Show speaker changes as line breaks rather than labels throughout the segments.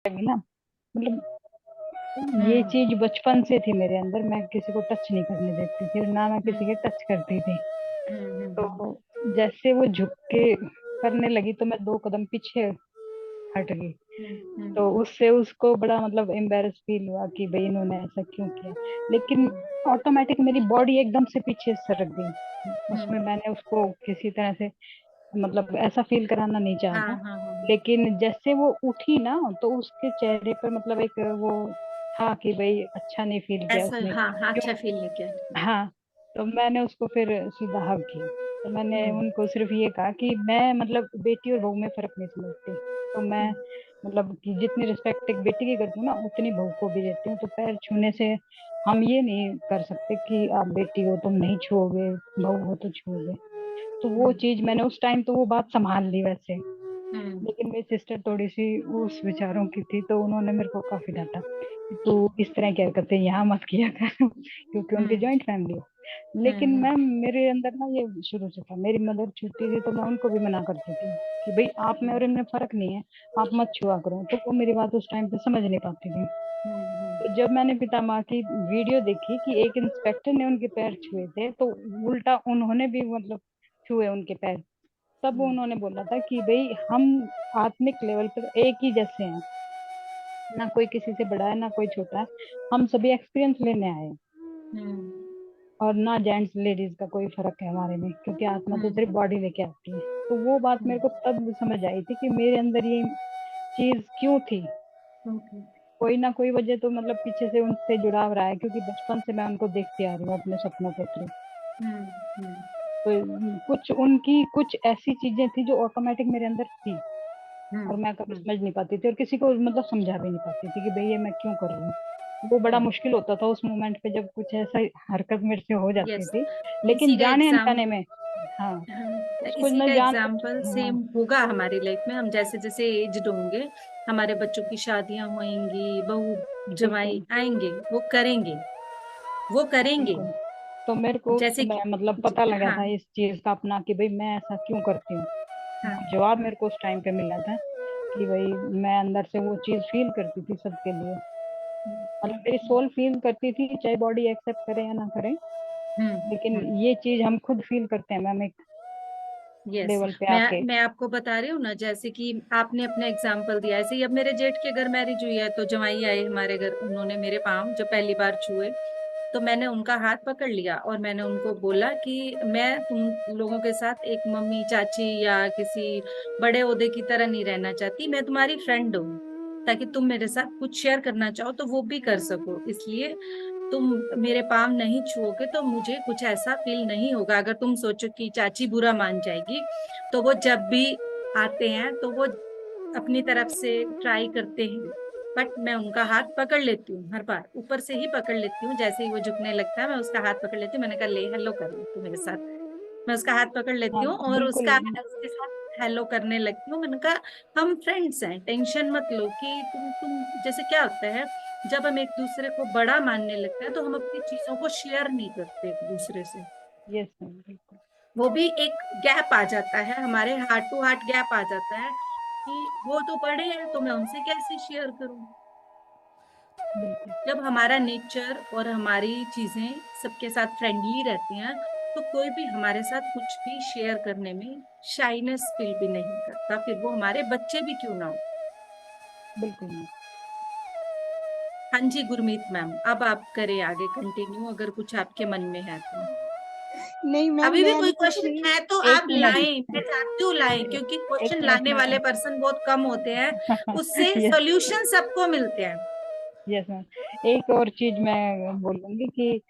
लगी ना, मतलब ये
हम्म
चीज बचपन से थी मेरे अंदर। मैं किसी को टच नहीं करने देती थी और ना मैं किसी के
हम्म
टच करती थी।
हम्म
तो जैसे वो झुक के करने लगी तो मैं 2 कदम पीछे हट गई।
हम्म
तो उससे उसको बड़ा मतलब एम्बेरस फील हुआ कि भाई इन्होंने ऐसा क्यों किया। लेकिन ऑटोमेटिक मेरी बॉडी एकदम से पीछे सरक गई। उसमें
हम्म।
मैंने उसको किसी तरह से मतलब ऐसा फील कराना नहीं चाहा
हाँ
था।
हाँ हाँ।
लेकिन जैसे वो उठी ना तो उसके चेहरे पर मतलब एक वो था कि भाई अच्छा नहीं फील किया
ऐसा
उसने,
हाँ हाँ,
क्यों।
अच्छा फील नहीं किया।
हाँ। तो मैंने उसको फिर सीधा हक किया। तो मैंने
हम्म
उनको सिर्फ ये कहा कि मैं मतलब बेटी और बहू में फर्क नहीं समझती। तो मैं
हम्म
मतलब कि जितनी रिस्पेक्ट एक बेटी की करती हूँ ना उतनी बहू को भी देती हूँ। तो पैर छूने से हम ये नहीं कर सकते कि आप बेटी हो तुम नहीं छुओगे, बहू हो तो छुओगे। तो वो
हम्म
चीज मैंने उस टाइम तो वो बात संभाल ली वैसे।
हम्म
लेकिन मेरी सिस्टर थोड़ी सी उस विचारों की थी तो उन्होंने मेरे को काफी डांटा कि तू इस तरह की हरकतें यहाँ मत किया कर क्योंकि उनकी
हम्म
जॉइंट फैमिली है। लेकिन
हम्म
मैम मेरे अंदर ना ये शुरू से था। मेरी मदर छूती थी तो मैं उनको भी मना करती थी कि भाई आप में और इनमें फर्क नहीं है, आप मत छुआ करो। तो वो मेरी बात उस टाइम पे समझ नहीं पाती थी।
हम्म
तो जब मैंने पितामह की वीडियो देखी कि एक इंस्पेक्टर ने उनके पैर छुए थे तो उल्टा उन्होंने भी मतलब छुए उनके पैर, तब
हम्म
उन्होंने बोला था कि भाई हम आत्मिक लेवल पर एक ही जैसे हैं, ना कोई किसी से बड़ा है ना कोई छोटा है। हम सभी एक्सपीरियंस लेने आए हैं।
हम्म
और ना जेंट्स लेडीज का कोई फर्क है हमारे में, क्योंकि आत्मा तो सिर्फ बॉडी लेके आती है। तो वो बात मेरे को
हम्म
तब समझ आई थी कि मेरे अंदर ये चीज क्यों थी।
हम्म
कोई ना कोई वजह तो मतलब पीछे से उनसे जुड़ाव रहा है, क्योंकि बचपन से मैं उनको देखती आ रही हूँ अपने सपनों के थ्रू।
हम्म
तो कुछ उनकी कुछ ऐसी चीजें थी जो ऑटोमेटिक मेरे अंदर थी
हम्म
और मैं कभी
हम्म
समझ नहीं पाती थी और किसी को मतलब समझा भी नहीं पाती थी कि भाई ये मैं क्यों कर रही हूँ। वो बड़ा मुश्किल होता था उस मोमेंट पे जब कुछ ऐसा हरकत मेरे से हो जाती
यस।
थी।
इसी
लेकिन
का
जाने
एग्जाम
अनजाने में। हाँ।
हाँ,
उसको
इसी
न
का
जान।
एग्जाम्पल
हाँ।
सेम होगा हमारी लाइफ में। हम जैसे जैसे एज्ड होंगे, हमारे बच्चों की शादियां होंगी, बहू जमाई
बिल्कुल।
आएंगे, वो करेंगे, वो करेंगे।
बिल्कुल। तो मेरे को उस
जैसे
समय
कि
मतलब पता लगा
हाँ
था इस चीज का अपना कि भाई मैं ऐसा क्यों करती हूँ।
हाँ।
वो जवाब मेरे को उस टाइम पे मिला था कि भाई मैं अंदर से वो चीज फील करती थी सबके लिए। मतलब मेरी सोल फील करती थी चाहे बॉडी एक्सेप्ट करे या ना करे। लेकिन
हम्म।
ये चीज हम खुद फील करते हैं मैम एक
यस।
लेवल पे आके।
मैं आपको बता रही हूँ ना, जैसे कि आपने अपना एग्जाम्पल दिया, ऐसे ही अब मेरे जेठ के घर मैरिज हुई है, तो जमाई आए हमारे घर, उन्होंने मेरे पाँव जब पहली बार छुए, तो मैंने उनका हाथ पकड़ लिया और मैंने उनको बोला कि मैं तुम लोगों के साथ एक मम्मी चाची या किसी बड़े ओहदे की तरह नहीं रहना चाहती, मैं तुम्हारी फ्रेंड हूँ, ताकि तुम मेरे साथ कुछ शेयर करना चाहो तो वो भी कर सको, इसलिए तुम मेरे पाम नहीं छुओगे तो मुझे कुछ ऐसा फील नहीं होगा। अगर तुम सोचो कि चाची बुरा मान जाएगी, तो वो जब भी आते हैं तो वो अपनी तरफ से ट्राई करते हैं, बट मैं उनका हाथ पकड़ लेती हूँ, हर बार ऊपर से ही पकड़ लेती हूँ, जैसे ही वो झुकने लगता है मैं उसका हाथ पकड़ लेती हूँ। मैंने कहा ले हेलो कर ले तू मेरे साथ। मैं उसका हाथ पकड़ लेती
हाँ
हूँ और
बिल्कुल।
उसके साथ हेलो करने लगती हूँ। मैंने कहा हम फ्रेंड्स हैं, टेंशन मत लो कि तुम जैसे क्या होता है, जब हम एक दूसरे को बड़ा मानने लगते हैं तो हम अपनी चीजों को शेयर नहीं करते एक दूसरे से।
यस मैम बिल्कुल।
वो भी एक गैप आ जाता है, हमारे हार्ट टू हार्ट गैप आ जाता है कि वो तो बड़े हैं तो मैं उनसे कैसे शेयर करूं।
बिल्कुल।
जब हमारा नेचर और हमारी चीजें सबके साथ फ्रेंडली रहती हैं, तो कोई भी हमारे साथ कुछ भी शेयर करने में शाइनेस फील भी नहीं करता, फिर वो हमारे बच्चे भी क्यों ना हो।
बिल्कुल मैम।
हाँ जी गुरमीत मैम, अब आप करें आगे कंटिन्यू, अगर कुछ आपके मन में है तो।
नहीं मैम
अभी भी
मैं
कोई
अभी कुछ
क्वेश्चन
नहीं।
है तो
एक
आप
मिनट।
लाएं, मैं चाहती हूँ लाएं, क्योंकि
एक
क्वेश्चन
मिनट
लाने
में।
वाले पर्सन बहुत कम होते हैं, उससे
यस।
सॉल्यूशन सबको मिलते हैं।
Yes ma'am. एक और चीज मैं बोलूंगी कि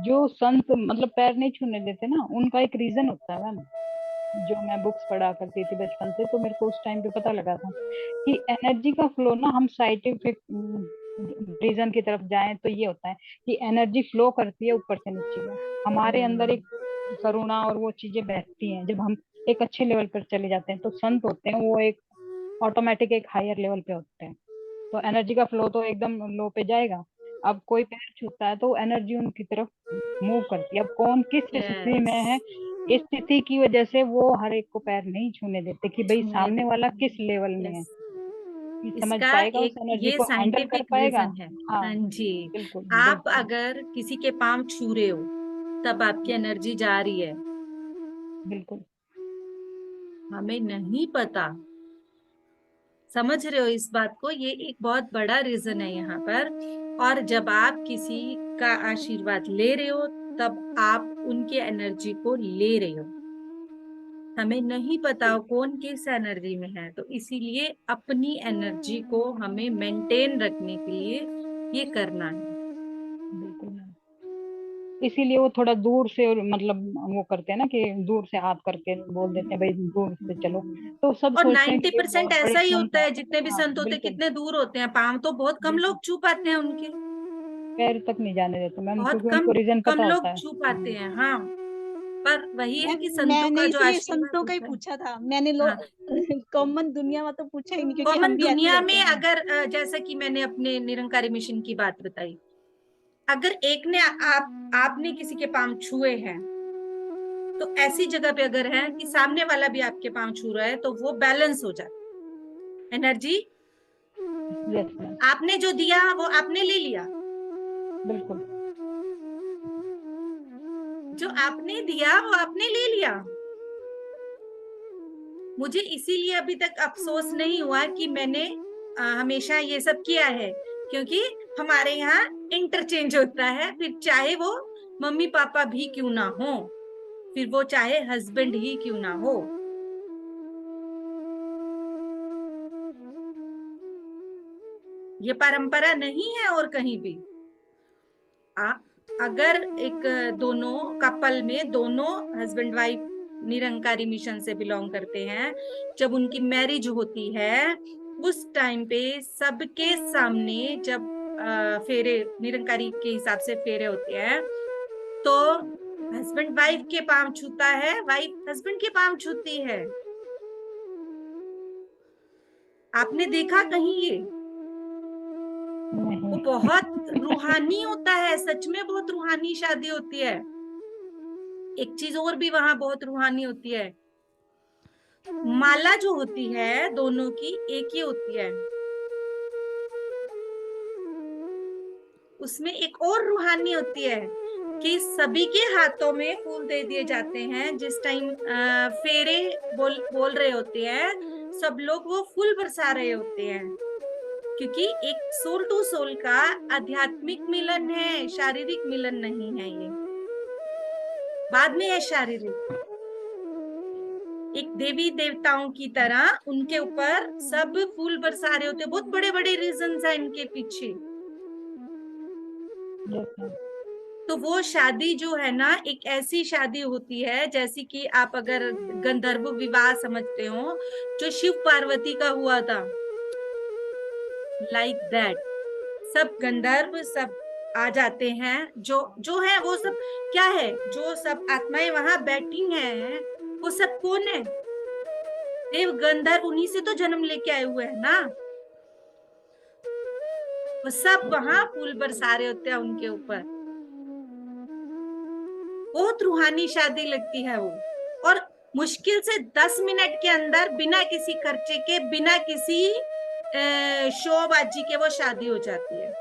जो संत मतलब पैर नहीं छूने देते ना उनका एक रीजन होता है मैम। जो मैं बुक्स पढ़ा करती थी बचपन से तो मेरे को उस टाइम पे पता लगा था कि एनर्जी का फ्लो ना, हम साइंटिफिक रीजन की तरफ जाएं तो ये होता है कि एनर्जी फ्लो करती है ऊपर से नीचे में। हमारे अंदर
हम्म
एक करुणा और वो चीजें बहती हैं जब हम एक अच्छे लेवल पर चले जाते हैं। तो संत होते हैं वो एक ऑटोमेटिक एक हायर लेवल पे होते हैं। तो एनर्जी का फ्लो तो एकदम लो पे जाएगा। अब कोई पैर छूता है तो एनर्जी उनकी तरफ मूव करती है। अब कौन किस स्थिति में
यस।
है, इस स्थिति की वजह से वो हर एक को पैर नहीं छूने देते कि भाई
छूने
सामने
देते
वाला
हैं।
किस लेवल में है।
यस।
समझ
इसका
पाएगा, उस
एक
एनर्जी
ये
को हैंडल कर
साइंटिफिक
पाएगा।
रीजन है।
हाँ,
हाँ जी।
बिल्कुल
आप
बिल्कुल
अगर किसी के पाँव छू रहे हो तब आपकी एनर्जी जा रही है,
बिल्कुल।
हमें नहीं पता। समझ रहे हो इस बात को? ये एक बहुत बड़ा रीजन है यहाँ पर। और जब आप किसी का आशीर्वाद ले रहे हो तब आप उनके एनर्जी को ले रहे हो। हमें नहीं पता कौन किस एनर्जी में है, तो इसीलिए अपनी एनर्जी को हमें मेंटेन रखने के लिए ये करना है।
बिल्कुल मैम। इसीलिए वो थोड़ा दूर से, और मतलब वो करते हैं ना कि दूर से हाथ करके बोल देते हैं भाई दूर से चलो, तो सब
और
सोचते हैं कि ये
90%
बहुत बड़े
ऐसा ही
संत
होता
हैं।
है, जितने भी
हाँ
संत होते हैं
बिल्कुल
कितने दूर होते हैं, पाँव तो बहुत कम
बिल्कुल।
लोग छू पाते हैं उनके।
पैर तक नहीं जाने देते मैम,
बहुत
क्योंकि
कम
उनको रीजन
कम
पता होता
लोग
है।
छू पाते हैं। हाँ, पर वही है कि संतों
मैंने
का जो
इसलिए
आशीर्वाद
संतों का ही
होता है।
पूछा था, मैंने
हाँ,
कॉमन दुनिया में तो पूछा ही नहीं, क्योंकि हम
कॉमन
भी ऐसे
दुनिया
करते
में
हैं।
अगर जैसा कि मैंने अपने निरंकारी मिशन की बात बताई, अगर एक ने आपने किसी के पांव छुए हैं, तो ऐसी जगह पे अगर है कि सामने वाला भी आपके पांव छू रहा है, तो वो बैलेंस हो जाए एनर्जी।
Yes ma'am.
आपने जो दिया वो आपने ले लिया,
बिल्कुल
जो आपने दिया वो आपने ले लिया। मुझे इसीलिए अभी तक अफसोस नहीं हुआ कि मैंने हमेशा ये सब किया है, क्योंकि हमारे यहाँ इंटरचेंज होता है, फिर चाहे वो मम्मी पापा भी क्यों ना हो, फिर वो चाहे हस्बैंड ही क्यों ना हो। ये परंपरा नहीं है और कहीं भी। अगर एक दोनों कपल में दोनों हस्बैंड वाइफ निरंकारी मिशन से बिलोंग करते हैं, जब उनकी मैरिज होती है उस टाइम पे सबके सामने जब फेरे निरंकारी के हिसाब से फेरे होते हैं, तो हस्बैंड वाइफ के पांव छूता है, वाइफ हस्बैंड के पांव छूती है। आपने देखा कहीं ये? वो
नहीं।
बहुत रूहानी होता है, सच में बहुत रूहानी शादी होती है। एक चीज और भी वहां बहुत रूहानी होती है, माला जो होती है दोनों की एक ही होती है, उसमें एक और रूहानी होती है कि सभी के हाथों में फूल दे दिए जाते हैं। जिस टाइम फेरे बोल रहे होते हैं, सब लोग वो फूल बरसा रहे होते हैं, क्योंकि एक सोल टू सोल का आध्यात्मिक मिलन है, शारीरिक मिलन नहीं है। ये बाद में है शारीरिक। एक देवी देवताओं की तरह उनके ऊपर सब फूल बरसा रहे होते हैं। बहुत बड़े बड़े रीजंस हैं इनके पीछे।
Yes ma'am.
तो वो शादी जो है ना, एक ऐसी शादी होती है जैसी कि आप अगर गंधर्व विवाह समझते हो जो शिव पार्वती का हुआ था, लाइक दैट। सब गंधर्व सब आ जाते हैं, जो जो है वो सब क्या है, जो सब आत्माएं वहां बैठी हैं वो सब कौन है? देव गंधर्व, उन्हीं से तो जन्म लेके आए हुए हैं ना। वो सब वहां फूल बरसा रहे होते हैं उनके ऊपर। बहुत रूहानी शादी लगती है वो। और मुश्किल से 10 मिनट के अंदर बिना किसी खर्चे के, बिना किसी शोबाजी के वो शादी हो जाती है।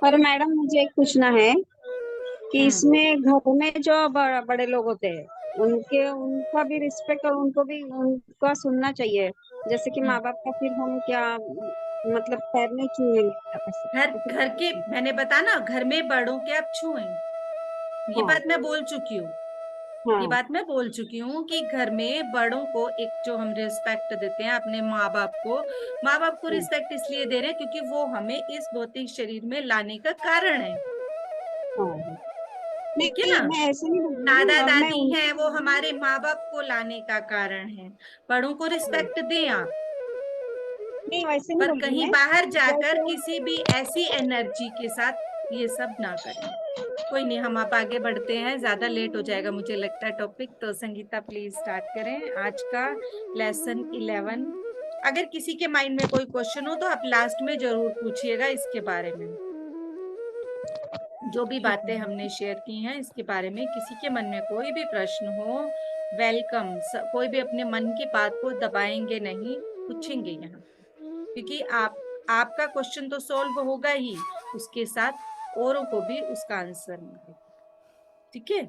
पर मैडम मुझे एक पूछना है कि इसमें घर में जो बड़े लोग होते हैं उनका भी रिस्पेक्ट और उनको भी उनका सुनना चाहिए, जैसे कि माँ बाप का, फिर हम क्या मतलब पैर नहीं छूएंगे
घर के, मैंने बताया ना, घर में बड़ों के आप छुएं, ये
हाँ
बात मैं बोल चुकी हूँ। ये
हाँ
बात मैं बोल चुकी हूँ कि घर में बड़ों को एक जो हम रिस्पेक्ट देते हैं अपने माँ बाप को, माँ बाप को रिस्पेक्ट इसलिए दे रहे हैं क्योंकि वो हमें इस भौतिक शरीर में लाने का कारण है।
हाँ।
ठीक है
नहीं,
ना?
मैं ऐसे नहीं बोल
दादा
रही, मैं
दादी हैं, वो हमारे माँ बाप को लाने का कारण है। बड़ों को रिस्पेक्ट दें आप,
नहीं वैसे नहीं
पर
बोल रही
कहीं
मैं,
बाहर जाकर
जैसे
किसी भी ऐसी एनर्जी के साथ ये सब ना करें। कोई नहीं, हम आप आगे बढ़ते हैं, ज्यादा लेट हो जाएगा मुझे लगता है टॉपिक। तो संगीता प्लीज स्टार्ट करें आज का लेसन 11। अगर किसी के माइंड में कोई क्वेश्चन हो तो आप लास्ट में जरूर पूछिएगा इसके बारे में। जो भी बातें हमने शेयर की हैं इसके बारे में किसी के मन में कोई भी प्रश्न हो, वेलकम। कोई भी अपने मन की बात को दबाएंगे नहीं, पूछेंगे यहाँ, क्योंकि आपका क्वेश्चन तो सॉल्व होगा ही, उसके साथ औरों को भी उसका आंसर मिलेगा। ठीक है।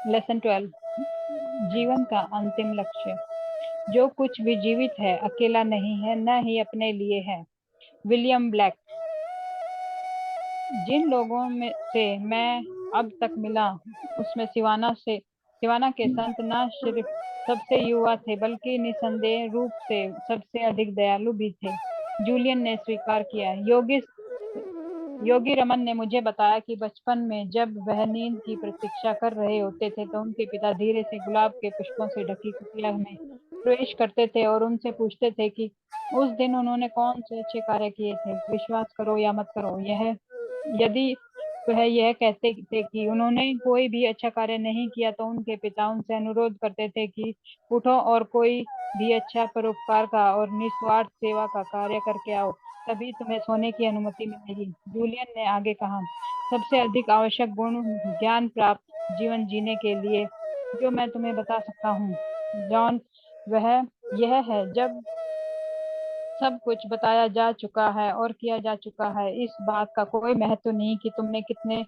लेसन 12, जीवन का अंतिम लक्ष्य। जो कुछ भी जीवित है अकेला नहीं है, न ही अपने लिए है। William black. जिन लोगों में से मैं अब तक मिला उसमें सिवाना के संत न सिर्फ सबसे युवा थे बल्कि निसंदेह रूप से सबसे अधिक दयालु भी थे। जूलियन ने स्वीकार किया। योगी रमन ने मुझे बताया कि बचपन में जब वह नींद की प्रतीक्षा कर रहे होते थे तो उनके पिता धीरे से गुलाब के पुष्पों से ढकी कुटिया में प्रवेश करते थे और उनसे पूछते थे कि उस दिन उन्होंने कौन से अच्छे कार्य किए थे। विश्वास करो या मत करो, यदि वह यह कहते थे कि उन्होंने कोई भी अच्छा कार्य नहीं किया तो उनके पिता उनसे अनुरोध करते थे कि उठो और कोई भी अच्छा परोपकार का और निस्वार्थ सेवा का कार्य करके आओ, तभी तुम्हें सोने की अनुमति मिलेगी। जूलियन ने आगे कहा, सबसे अधिक आवश्यक गुण ज्ञान प्राप्त जीवन जीने के लिए जो मैं तुम्हें बता सकता हूँ जॉन, वह यह है, जब सब कुछ बताया जा चुका है और किया जा चुका है, इस बात का कोई महत्व नहीं कि तुम्हारे कितने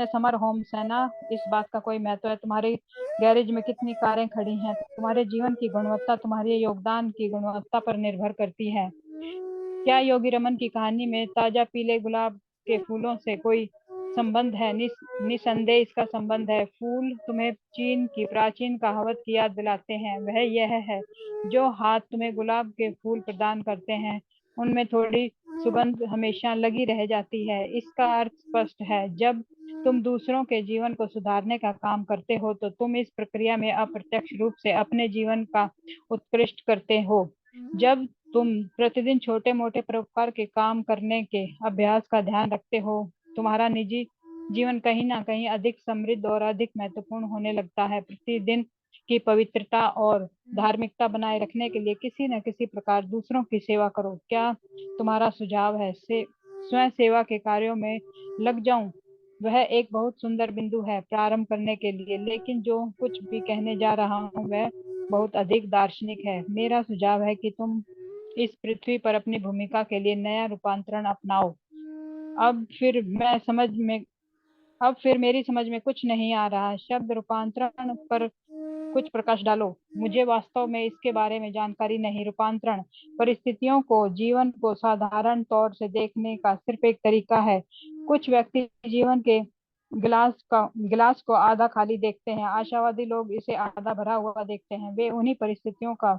समर होम्स है ना, इस बात का कोई महत्व है तुम्हारे गैरेज में कितनी कारें खड़ी हैं। तुम्हारे जीवन की गुणवत्ता तुम्हारे योगदान की गुणवत्ता पर निर्भर करती है। क्या योगी रमन की कहानी में ताजा पीले गुलाब के फूलों से कोई संबंध है? निसंदेह इसका संबंध है। फूल तुम्हें चीन की प्राचीन कहावत की याद दिलाते हैं। वह यह है, जो हाथ तुम्हें गुलाब के फूल प्रदान करते हैं उनमें थोड़ी सुगंध हमेशा लगी रह जाती है। इसका अर्थ स्पष्ट है, जब तुम दूसरों के जीवन को सुधारने का काम करते हो तो तुम इस प्रक्रिया में अप्रत्यक्ष रूप से अपने जीवन का उत्कृष्ट करते हो। जब तुम प्रतिदिन छोटे मोटे परोपकार के काम करने के अभ्यास का ध्यान रखते हो, तुम्हारा निजी जीवन कहीं ना कहीं अधिक समृद्ध और अधिक महत्वपूर्ण होने लगता है। प्रतिदिन की पवित्रता और धार्मिकता बनाए रखने के लिए किसी न किसी प्रकार दूसरों की सेवा करो। क्या तुम्हारा सुझाव है स्वयं सेवा के कार्यों में लग जाऊं? वह एक बहुत सुंदर बिंदु है प्रारंभ करने के लिए, लेकिन जो कुछ भी कहने जा रहा हूं वह बहुत अधिक दार्शनिक है। मेरा सुझाव है कि तुम इस पृथ्वी पर अपनी भूमिका के लिए नया रूपांतरण अपनाओ। अब फिर मैं समझ में अब फिर मेरी समझ में कुछ नहीं आ रहा। शब्द रूपांतरण पर कुछ प्रकाश डालो। मुझे वास्तव में इसके बारे में जानकारी नहीं। रूपांतरण परिस्थितियों को, जीवन को साधारण तौर से देखने का सिर्फ एक तरीका है। कुछ व्यक्ति जीवन के गिलास को आधा खाली देखते हैं, आशावादी लोग इसे आधा भरा हुआ देखते हैं। वे उन्हीं परिस्थितियों का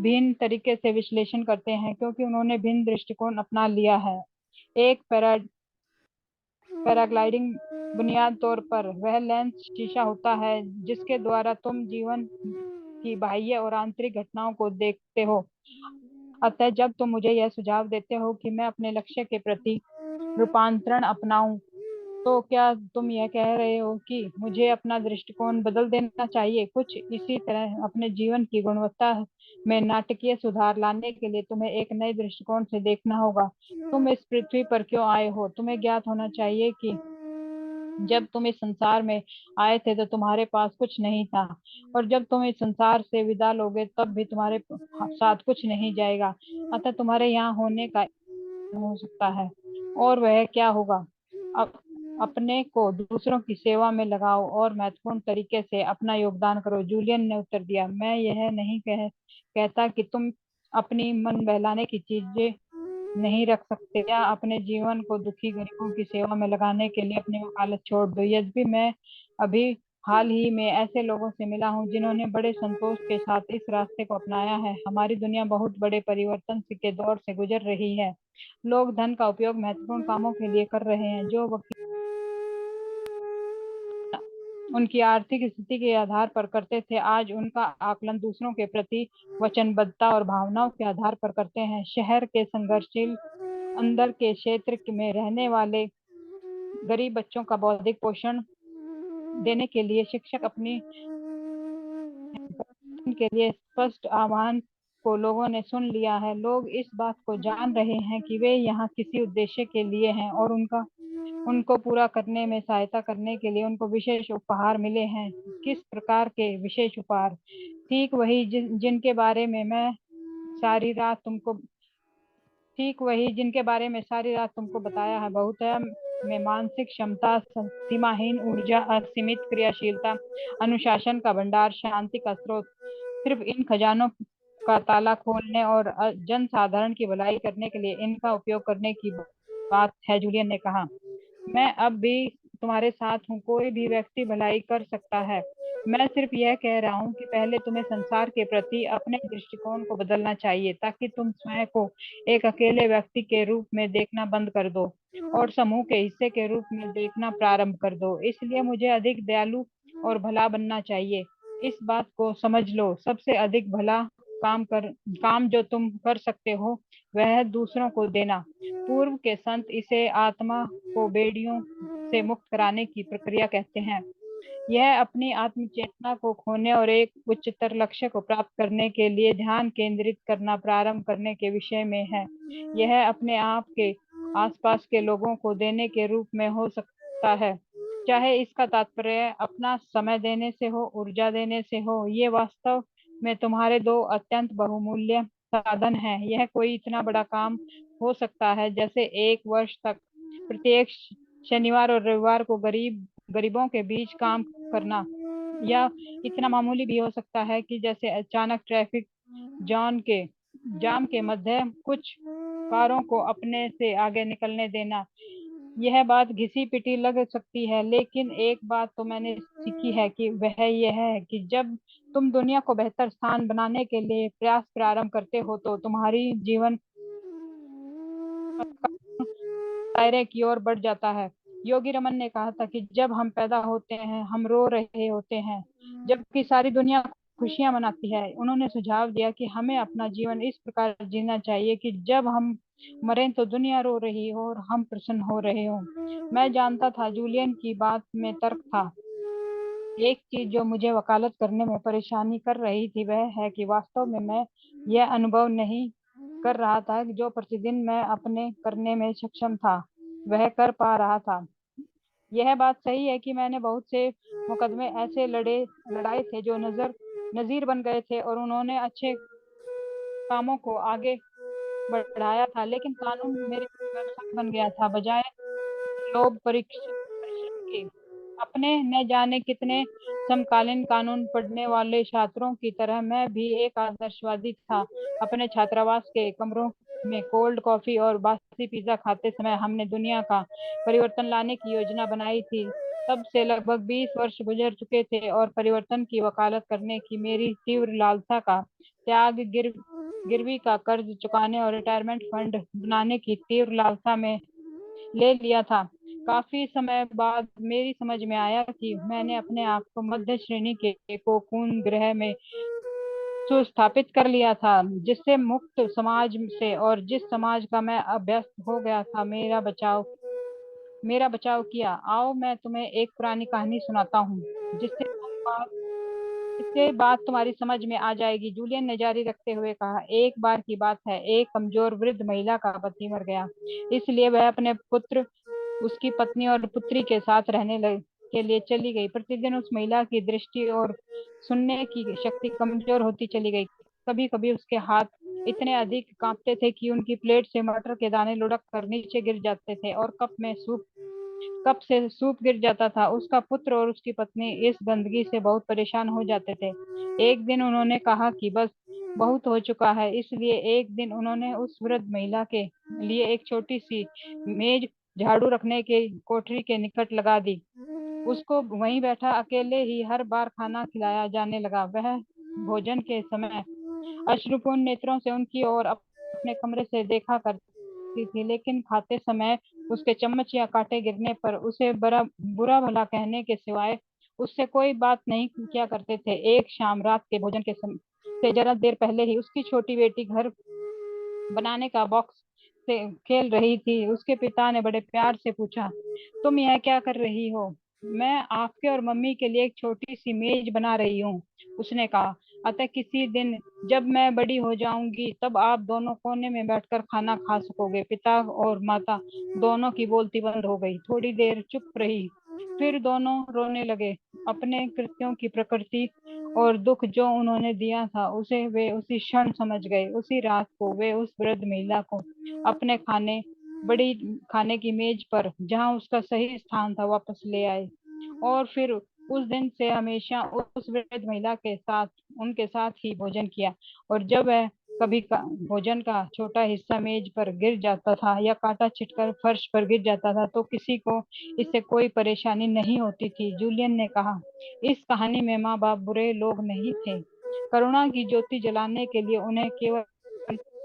भिन्न तरीके से विश्लेषण करते हैं क्योंकि उन्होंने भिन्न दृष्टिकोण अपना लिया है। एक पैराग्लाइडिंग बुनियाद तौर पर वह लेंस शीशा होता है जिसके द्वारा तुम जीवन की बाह्य और आंतरिक घटनाओं को देखते हो। अतः जब तुम मुझे यह सुझाव देते हो कि मैं अपने लक्ष्य के प्रति रूपांतरण अपनाऊं, तो क्या तुम यह कह रहे हो कि मुझे अपना दृष्टिकोण बदल देना चाहिए? कुछ इसी तरह अपने जीवन की गुणवत्ता में नाटकीय सुधार लाने के लिए तुम्हें एक नए दृष्टिकोण से देखना होगा। तुम इस पृथ्वी पर क्यों आए हो? तुम्हें ज्ञात होना चाहिए कि जब तुम इस संसार में आए थे तो तुम्हारे पास कुछ नहीं था, और जब तुम इस संसार से विदा लोगे तब भी तुम्हारे साथ कुछ नहीं जाएगा। अतः तुम्हारे यहाँ होने का हो सकता है, और वह क्या होगा? अप, अपने को दूसरों की सेवा में लगाओ और महत्वपूर्ण तरीके से अपना योगदान करो। जूलियन ने उत्तर दिया, मैं यह नहीं कहता कि तुम अपनी मन बहलाने की चीजें नहीं रख सकते या अपने जीवन को दुखी गरीबों की सेवा में लगाने के लिए अपनी वकालत छोड़ दो। यद्यपि मैं अभी हाल ही में ऐसे लोगों से मिला हूं जिन्होंने बड़े संतोष के साथ इस रास्ते को अपनाया है। हमारी दुनिया बहुत बड़े परिवर्तन के दौर से गुजर रही है। लोग धन का उपयोग महत्वपूर्ण कामों के लिए कर रहे हैं जो उनकी आर्थिक स्थिति के आधार पर करते थे, आज उनका आकलन दूसरों के प्रति वचनबद्धता और भावनाओं के आधार पर करते हैं। शहर के संघर्षशील अंदर के क्षेत्र में रहने वाले गरीब बच्चों का बौद्धिक पोषण देने के लिए शिक्षक अपनी के लिए स्पष्ट आह्वान को लोगों ने सुन लिया है। लोग इस बात को जान रहे हैं कि वे यहाँ किसी उद्देश्य के लिए हैं और उनको पूरा करने में सहायता करने के लिए उनको विशेष उपहार मिले हैं। किस प्रकार के विशेष उपहार? ठीक वही जिनके बारे में मैं सारी रात तुमको ठीक वही जिनके बारे में सारी रात तुमको बताया है। बहुतया में मानसिक क्षमता, सीमाहीन ऊर्जा, असीमित क्रियाशीलता, अनुशासन का भंडार, शांति का स्रोत। सिर्फ इन खजानों का ताला खोलने और जन साधारण की भलाई करने के लिए इनका उपयोग करने की बात है, जूलियन ने कहा। मैं अब भी तुम्हारे साथ हूँ, कोई भी व्यक्ति भलाई कर सकता है। मैं सिर्फ यह कह रहा हूँ कि पहले तुम्हें संसार के प्रति अपने दृष्टिकोण को बदलना चाहिए, ताकि तुम स्वयं को एक अकेले व्यक्ति के रूप में देखना बंद कर दो और समूह के हिस्से के रूप में देखना प्रारंभ कर दो। इसलिए मुझे अधिक दयालु और भला बनना चाहिए। इस बात को समझ लो, सबसे अधिक भला काम जो तुम कर सकते हो वह है दूसरों को देना। पूर्व के संत इसे आत्मा को बेड़ियों से मुक्त कराने की प्रक्रिया कहते हैं। यह अपनी आत्म चेतना को खोने और एक उच्चतर लक्ष्य को प्राप्त करने के लिए ध्यान केंद्रित करना प्रारंभ करने के विषय में है। यह अपने आप के आसपास के लोगों को देने के रूप में हो सकता है, चाहे इसका तात्पर्य अपना समय देने से हो, ऊर्जा देने से हो। ये वास्तव में तुम्हारे दो अत्यंत बहुमूल्य साधन हैं। यह कोई इतना बड़ा काम हो सकता है जैसे एक वर्ष तक प्रत्येक शनिवार और रविवार को गरीबों के बीच काम करना, या इतना मामूली भी हो सकता है कि जैसे अचानक ट्रैफिक जाम के मध्य कुछ कारों को अपने से आगे निकलने देना। यह बात घिसी पिटी लग सकती है, लेकिन एक बात तो मैंने सीखी है कि वह यह है कि जब तुम दुनिया को बेहतर स्थान बनाने के लिए प्रयास प्रारंभ करते हो तो तुम्हारी जीवन दायरे की ओर बढ़ जाता है। योगी रमन ने कहा था कि जब हम पैदा होते हैं हम रो रहे होते हैं, जबकि सारी दुनिया खुशियां मनाती है। उन्होंने सुझाव दिया कि हमें अपना जीवन इस प्रकार जीना चाहिए कि जब हम मरें तो दुनिया रो रही हो और हम प्रसन्न हो रहे हो। मैं जानता था जूलियन की बात में तर्क था। एक चीज जो मुझे वकालत करने में परेशानी कर रही थी वह है कि वास्तव में मैं यह अनुभव नहीं कर रहा था कि जो प्रतिदिन मैं अपने करने में सक्षम था वह कर पा रहा था। यह बात सही है कि मैंने बहुत से मुकदमे ऐसे लड़ाए थे जो नजीर बन गए थे और उन्होंने अच्छे कामों को आगे बढ़ाया था, लेकिन कानून मेरे पर सख्त बन गया था। बजाय लोभ परिश्रम के अपने न जाने कितने समकालीन कानून पढ़ने वाले छात्रों की तरह मैं भी एक आदर्शवादी था। अपने छात्रावास के कमरों में कोल्ड कॉफी और बासी पिज्जा खाते समय हमने दुनिया का परिवर्तन लाने की योजना बनाई थी। तब से लगभग 20 वर्ष गुजर चुके थे और परिवर्तन की वकालत करने की मेरी तीव्र लालसा का त्याग, गिरवी का कर्ज चुकाने और रिटायरमेंट फंड बनाने की तीव्र लालसा में ले लिया था। काफी समय बाद मेरी समझ में आया कि मैंने अपने आप को मध्य श्रेणी के कोकून ग्रह में सुस्थापित कर लिया था, जिससे मुक्त समाज से, और जिस समाज का मैं अभ्यस्त हो गया था मेरा बचाव किया। आओ मैं तुम्हें एक पुरानी कहानी सुनाता हूँ जिससे बात तुम्हारी समझ में आ जाएगी। जूलियन ने जारी रखते हुए कहा, एक बार की बात है, एक कमजोर वृद्ध महिला का पति मर गया। इसलिए वह अपने पुत्र, उसकी पत्नी और पुत्री के साथ के लिए चली गई। प्रतिदिन उस महिला की दृष्टि और सुनने की शक्ति कमजोर होती चली गई। कभी कभी उसके हाथ इतने अधिक कांपते थे कि उनकी प्लेट से मटर के दाने लुढ़क कर नीचे गिर जाते थे और कप से सूप गिर जाता था। उसका पुत्र और उसकी पत्नी इस गंदगी से बहुत परेशान हो जाते थे। एक दिन उन्होंने कहा कि बस बहुत हो चुका है। इसलिए एक दिन उन्होंने उस वृद्ध महिला के लिए एक छोटी सी मेज झाड़ू रखने के कोठरी के निकट लगा दी। उसको वहीं बैठा अकेले ही हर बार खाना खिलाया जाने लगा। वह भोजन के समय अश्रुपूर्ण नेत्रों से उनकी ओर अपने कमरे से देखा करती थी, लेकिन खाते समय उसके चम्मच या कांटे गिरने पर उसे बुरा भला कहने के सिवाय उससे कोई बात नहीं किया करते थे। एक शाम रात के भोजन के समय से जरा देर पहले ही उसकी छोटी बेटी घर बनाने का बॉक्स से खेल रही थी। उसके पिता ने बड़े प्यार से पूछा, तुम यह क्या कर रही हो? मैं आपके और मम्मी के लिए एक छोटी सी मेज बना रही हूँ, उसने कहा। अतः किसी दिन जब मैं बड़ी हो जाऊंगी तब आप दोनों कोने में बैठकर खाना खा सकोगे। पिता और माता दोनों की बोलती बंद हो गई। थोड़ी देर चुप रही, फिर दोनों रोने लगे। अपने कृत्यों की प्रकृति और दुख जो उन्होंने दिया था उसे वे उसी क्षण समझ गए। उसी रात को वे उस वृद्ध महिला को अपने बड़ी खाने की मेज पर, जहां उसका सही स्थान था, वापस ले आए। और फिर उस दिन से हमेशा उस वृद्ध महिला के साथ, उनके साथ ही भोजन किया। और जब वह कभी भोजन का छोटा हिस्सा मेज पर गिर जाता था या कांटा छिटकर फर्श पर गिर जाता था तो किसी को इससे कोई परेशानी नहीं होती थी। जूलियन ने कहा, इस कहानी में माँ बाप बुरे लोग नहीं थे। करुणा की ज्योति जलाने के लिए उन्हें केवल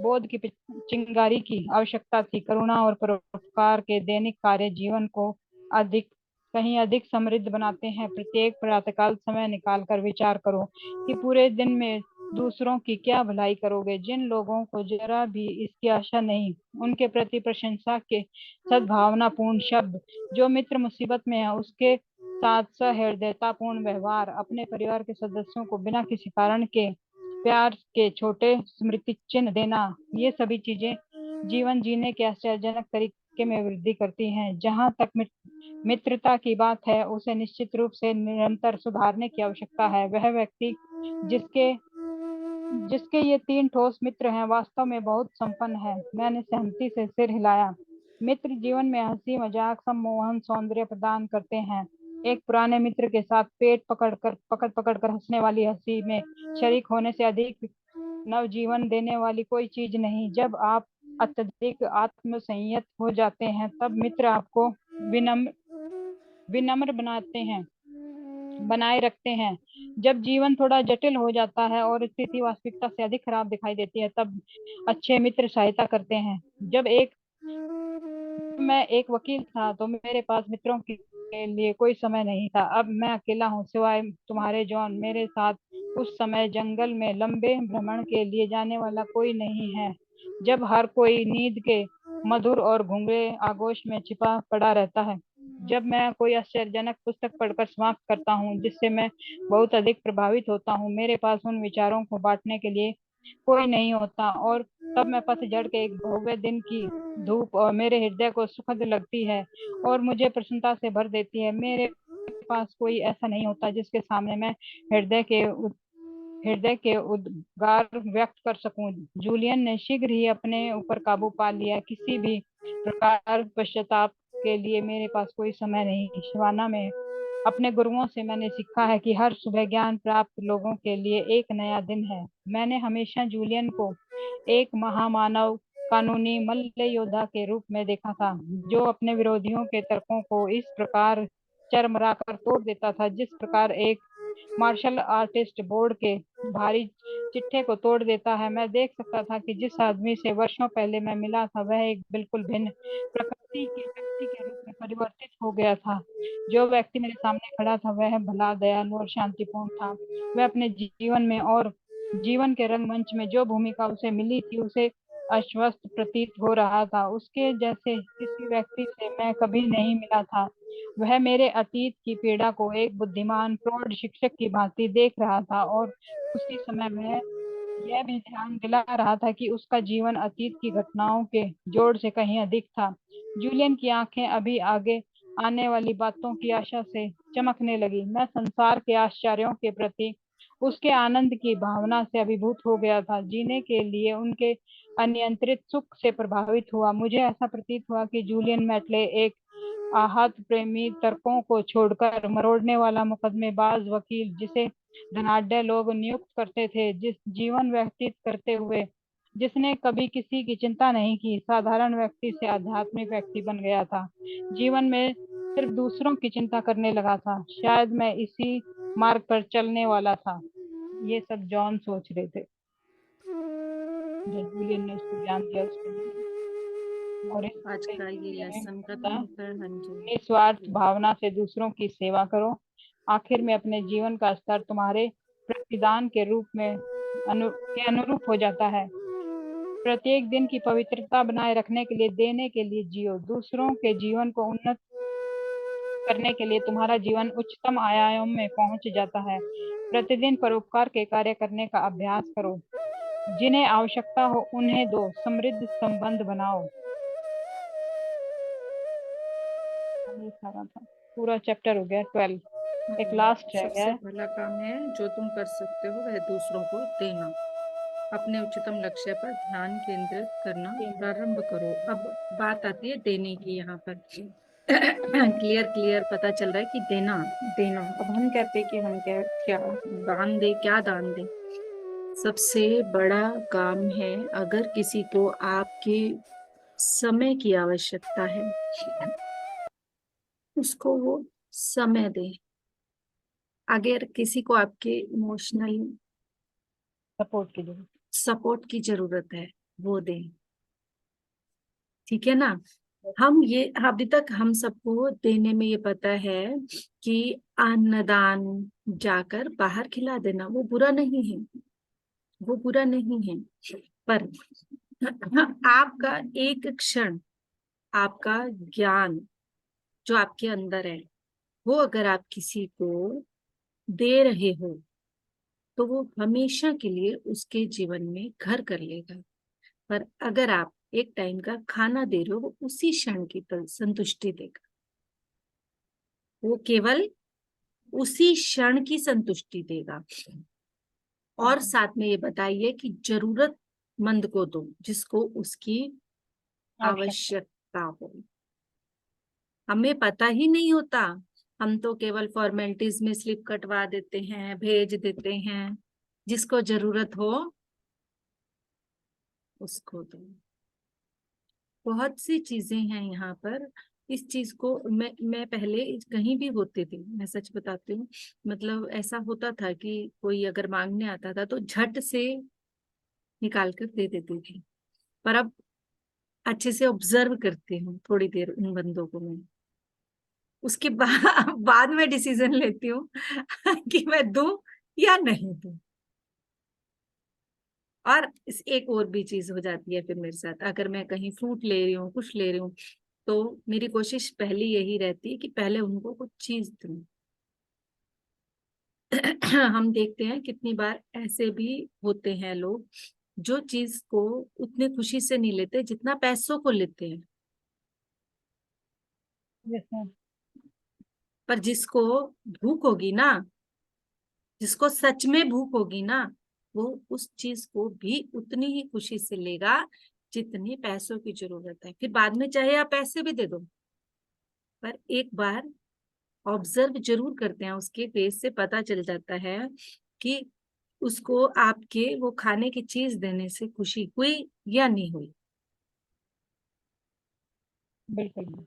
बोध की चिंगारी की आवश्यकता थी। करुणा और परोपकार के दैनिक कार्य जीवन को अधिक कहीं अधिक समृद्ध बनाते हैं। प्रत्येक प्रातःकाल समय निकालकर विचार करो कि पूरे दिन में दूसरों की क्या भलाई करोगे। जिन लोगों को जरा भी इसकी आशा नहीं, उनके प्रति प्रशंसा के सद्भावनापूर्ण शब्द। जो मित्र मुसीबत में है उसके साथ सहृदयतापूर्ण व्यवहार। अपने परिवार के सदस्यों को बिना किसी कारण के प्यार के छोटे स्मृति चिन्ह देना। ये सभी चीजें जीवन जीने के आश्चर्यजनक तरीके में वृद्धि करती हैं। जहां तक मित्रता की बात है, उसे निश्चित रूप से निरंतर सुधारने की आवश्यकता है। वह व्यक्ति जिसके जिसके ये तीन ठोस मित्र हैं वास्तव में बहुत संपन्न है। मैंने सहमति से सिर हिलाया। मित्र जीवन में हंसी मजाक सम्मोहन सौंदर्य प्रदान करते हैं। एक पुराने मित्र के साथ पेट पकड़ कर हंसने वाली हंसी में शरीक होने से अधिक नवजीवन देने वाली कोई चीज नहीं। जब आप अत्यधिक आत्मसंयत हो जाते हैं तब मित्र आपको विनम्र विनम्र बनाए रखते हैं। जब जीवन थोड़ा जटिल हो जाता है और स्थिति वास्तविकता से अधिक खराब दिखाई देती है तब अच्छे मित्र सहायता करते हैं। मैं एक वकील था तो मेरे पास मित्रों के लिए कोई समय नहीं था। अब मैं अकेला हूँ, सिवाय तुम्हारे जॉन। मेरे साथ उस समय जंगल में लंबे भ्रमण के लिए जाने वाला कोई नहीं है, जब हर कोई नींद के मधुर और घुंघरे आगोश में छिपा पड़ा रहता है। जब मैं कोई आश्चर्यजनक पुस्तक पढ़कर समाप्त करता हूँ जिससे मैं बहुत अधिक प्रभावित होता हूँ, मेरे पास उन विचारों को बांटने के लिए कोई नहीं होता। और तब मैं पतझड़ के एक भव्य दिन की धूप और मेरे हृदय को सुखद लगती है और मुझे प्रसन्नता से भर देती है। मेरे पास कोई ऐसा नहीं होता जिसके सामने मैं हृदय के उद्गार व्यक्त कर सकूं। जूलियन ने शीघ्र ही अपने ऊपर काबू पा लिया। किसी भी प्रकार पश्चाताप के लिए मेरे पास कोई समय नहीं। शिवाना में अपने गुरुओं से मैंने सीखा है कि हर सुबह ज्ञान प्राप्त लोगों के लिए एक नया दिन है। मैंने हमेशा जूलियन को एक महामानव, कानूनी मल्ल योद्धा के रूप में देखा था, जो अपने विरोधियों के तर्कों को इस प्रकार चरमरा कर तोड़ देता था जिस प्रकार एक मार्शल आर्टिस्ट बोर्ड के भारी चिट्ठे को तोड़ देता है। मैं देख सकता था कि जिस आदमी से वर्षों पहले मैं मिला था वह एक बिल्कुल भिन्न प्रकृति के व्यक्ति के रूप में परिवर्तित हो गया था। जो व्यक्ति मेरे सामने खड़ा था वह भला, दयालु और शांतिपूर्ण था। वह अपने जीवन में और जीवन के रंगमंच में जो भूमिका उसे मिली थी उसे आश्वस्त प्रतीत हो रहा था। उसके जैसे किसी व्यक्ति से मैं कभी नहीं मिला था। वह मेरे अतीत की पीड़ा को एक बुद्धिमान प्रौढ़ शिक्षक की भांति देख रहा था और उसी समय वह यह भी ध्यान दिला रहा था कि उसका जीवन अतीत की घटनाओं के जोड़ से कहीं अधिक था। जूलियन की आंखें अभी आगे आने वाली बातों की आशा से चमकने लगी। मैं संसार के आश्चर्यों के प्रति उसके आनंद की भावना से अभिभूत हो गया था। जीने के लिए उनके अनियंत्रित सुख से प्रभावित हुआ। मुझे ऐसा प्रतीत हुआ कि जूलियन मैटले एक आहत प्रेमी, तर्कों को छोड़कर मरोड़ने वाला मुकदमेबाज वकील, जिसे धनाढ्य लोग नियुक्त करते थे, जिस जीवन व्यतीत करते हुए जिसने कभी किसी की चिंता नहीं की, साधारण व्यक्ति से आध्यात्मिक व्यक्ति बन गया था। जीवन में सिर्फ दूसरों की चिंता करने लगा था। शायद मैं इसी मार्ग पर चलने वाला था। ये सब जॉन सोच रहे थे जब जूलियन ने उसको ज्ञान दिया और
आज का ये लेसन खत्म कर। हाँ जी,
निस्वार्थ भावना से दूसरों की सेवा करो। आखिर में अपने जीवन का स्तर तुम्हारे प्रतिदान के रूप में अनुरूप हो जाता है। प्रत्येक दिन की पवित्रता बनाए रखने के लिए, देने के लिए जियो। दूसरों के जीवन को उन्नत करने के लिए तुम्हारा जीवन उच्चतम आयाम में पहुंच जाता है। प्रतिदिन परोपकार के कार्य करने का अभ्यास करो। जिन्हें आवश्यकता हो उन्हें दो। समृद्ध संबंध बनाओ। ये सारा था, पूरा चैप्टर हो गया 12। एक लास्ट रह गया
सबसे
है।
पहला काम है जो तुम कर सकते हो वह दूसरों को देना। अपने उच्चतम लक्ष्य पर ध्यान केंद्रित करना प्रारंभ करो। अब बात आती है देने की। यहाँ पर क्लियर पता चल रहा है कि देना देना। अब हम कहते हैं कि हम क्या दान दे, क्या दान दे। सबसे बड़ा काम है, अगर किसी को आपके समय की आवश्यकता है, उसको वो समय दे। अगर किसी को आपके इमोशनल
सपोर्ट की जरूरत।
सपोर्ट की जरूरत है, वो दे। ठीक है ना। हम ये अभी तक हम सबको देने में ये पता है कि अन्नदान जाकर बाहर खिला देना वो बुरा नहीं है, वो बुरा नहीं है। पर आपका एक क्षण, आपका ज्ञान जो आपके अंदर है, वो अगर आप किसी को दे रहे हो तो वो हमेशा के लिए उसके जीवन में घर कर लेगा। पर अगर आप एक टाइम का खाना दे रहे हो, वो उसी क्षण की संतुष्टि देगा। वो केवल उसी क्षण की संतुष्टि देगा। और साथ में ये बताइए कि जरूरतमंद को दो, जिसको उसकी आवश्यकता हो। हमें पता ही नहीं होता, हम तो केवल फॉर्मेलिटीज में स्लिप कटवा देते हैं, भेज देते हैं। जिसको जरूरत हो उसको दो। बहुत सी चीजें हैं यहाँ पर। इस चीज को मैं पहले कहीं भी होते थे, मैं सच बताती हूँ। मतलब ऐसा होता था कि कोई अगर मांगने आता था तो झट से निकाल कर दे देती थी। पर अब अच्छे से ऑब्जर्व करती हूँ थोड़ी देर उन बंदों को मैं, उसके बाद में डिसीजन लेती हूँ कि मैं दूं या नहीं दूं। और एक और भी चीज हो जाती है फिर मेरे साथ, अगर मैं कहीं फ्रूट ले रही हूँ, कुछ ले रही हूँ, तो मेरी कोशिश पहली यही रहती है कि पहले उनको कुछ चीज दूं। हम देखते हैं कितनी बार ऐसे भी होते हैं लोग जो चीज को उतने खुशी से नहीं लेते जितना पैसों को लेते हैं।
जैसे
पर जिसको भूख होगी ना, जिसको सच में भूख होगी ना, वो उस चीज को भी उतनी ही खुशी से लेगा जितनी पैसों की जरूरत है। फिर बाद में चाहे आप पैसे भी दे दो, पर एक बार ऑब्जर्व जरूर करते हैं, उसके फेस से पता चल जाता है कि उसको आपके वो खाने की चीज देने से खुशी हुई या नहीं हुई।
बिल्कुल।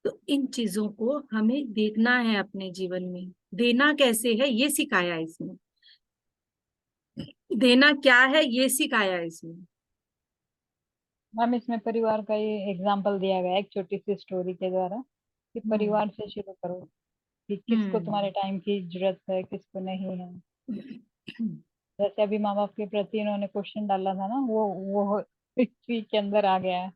तो इन चीजों को हमें देखना है अपने जीवन में। देना कैसे है ये सिखाया इसमें, देना क्या है ये सिखाया इसमें।
मैम इसमें परिवार का ये एग्जाम्पल दिया गया है एक छोटी सी स्टोरी के द्वारा कि
हम्म
परिवार से शुरू करो कि किसको
हम्म
तुम्हारे टाइम की जरूरत है, किसको नहीं है। जैसे अभी माँ बाप के प्रति इन्होंने क्वेश्चन डाला था ना, वो इस वीक के अंदर आ गया है